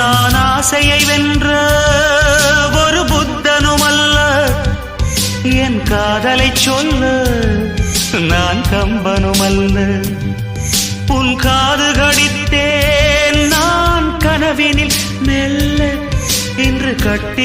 நான் ஆசையை வென்ற ஒரு புத்தனும் அல்ல, என் காதலை சொல்ல நான் கம்பனும் அல்ல. உன் காது கடித்தேன் நான் கனவினில் மெல்ல, இன்று கட்டி